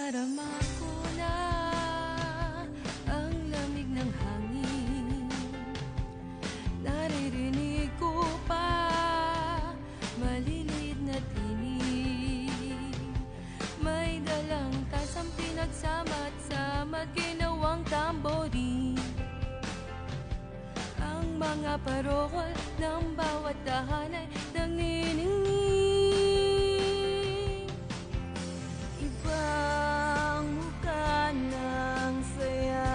Nadarama ko na ang lamig ng hangin, naririnig ko pa maliliit na tinig. May dalang tasang pinagsama't-sama't ginawang tamborin. Ang mga parokol ng bawat tahanay nanginingning. Ibang muka ng saya,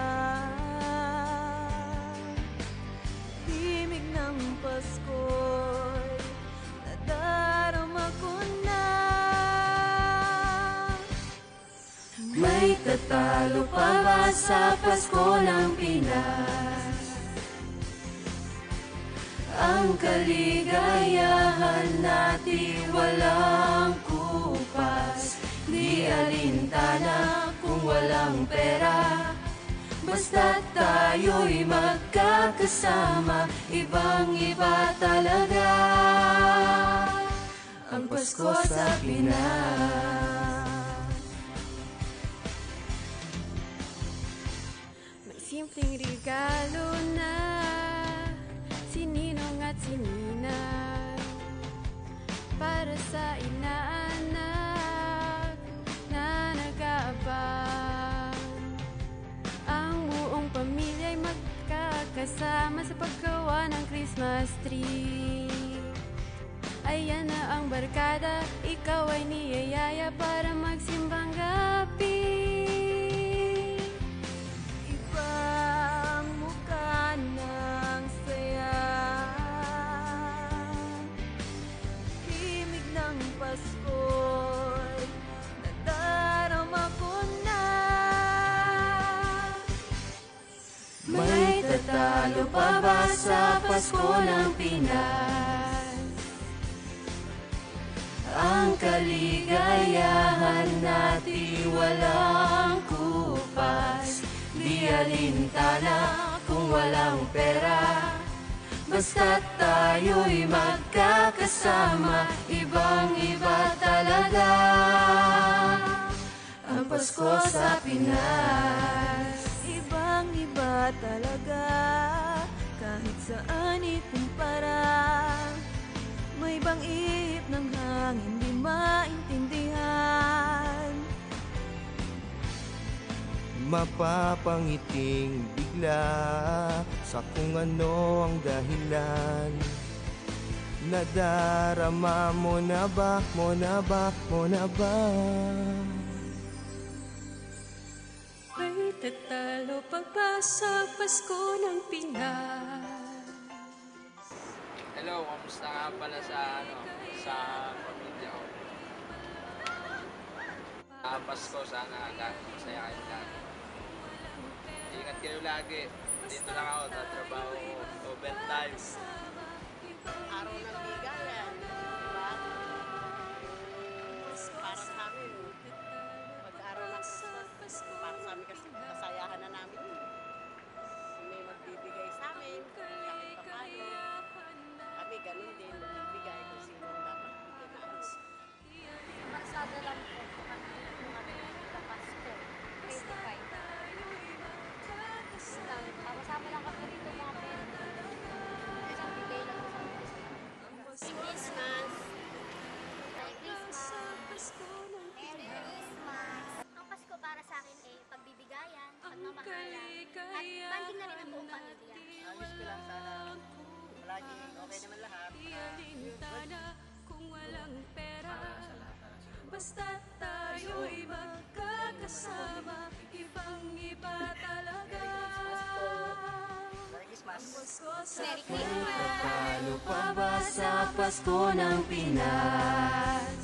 himig ng Pasko'y nadarama ko na. May tatalo pa ba sa Pasko ng Pinas? Ang kaligayahan natin walang kupas, di alintana kung walang pera. Basta tayo'y magkakasama, ibang-iba talaga ang Pasko sa Pinas. May simpleng regalo na sininong at sininang para sa inaanak na nag-aabang. Ang buong pamilya'y magkakasama sa paggawa ng Christmas tree. Ayan na ang barkada, ikaw ay niyayaya para magsimbang gabi. Ibang mukha ng saya, himig ng Pasko'y nadarama ko na. May tatalo pa ba sa Pasko ng Pinas? Ang kaligayahan natin walang kupas, di alintana kung walang pera. Basta tayo'y magkakasama, ibang-iba talaga ang Pasko sa Pinas. Ibang-iba talaga, kahit saan ikumpara. May ibang ihip ng hangin di maintindihan. Mapapangiting bigla sa kung ano ang dahilan. Nadarama mo na ba, mo na ba, mo na ba? May tatalo pa ba sa Pasko ng Pinas? Hello, kamusta nga pala sa pamilya ko? Pasko, sana masaya kayo lahat. Ingat kayo lagi. Dito lang ako, tatrabaho ko. Overtime. Araw ng bigayan, diba? Para sa amin, pag-araw ng Christmas, para sa amin kasi kasayahan na namin yun. May magbibigay sa amin, kahit pa paano. Kami ganun din, magbibigay kung sino ang dapat bigyan namin. Marsada lang po kami sa Pasko, 25. Kasama lang kami dito mga pera. Isang bigay lang sa Christmas. Merry Christmas! Merry Christmas! Merry Christmas! Ang Pasko para sa akin ay pagbibigayan, pagmamahalan, at banding na rin ang buong pamilya. Ayos ko lang sana. Palagi okay naman lahat. Kung walang pera, basta tayo'y magkakasama, ibang-iba talaga Merry Christmas! Merry May Christmas! tatalo pa ba sa Pasko ng Pinas?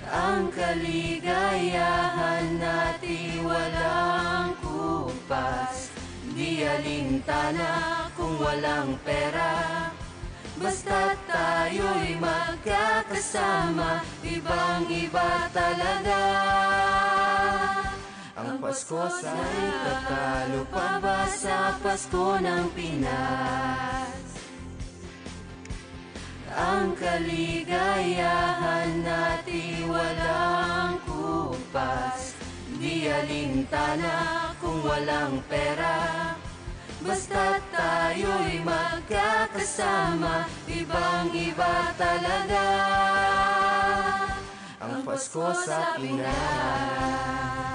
Ang kaligayahan natin walang kupas, di alintana kung walang pera. Basta tayo'y magkakasama, ibang-iba talaga ang Pasko sa tatalo pa ba sa Pasko ng Pinas? Ang kaligayahan natin walang kupas, lipas. Di alintana kung walang pera, basta tayo'y magkakasama. Ibang-iba talaga ang Pasko sa Pinas.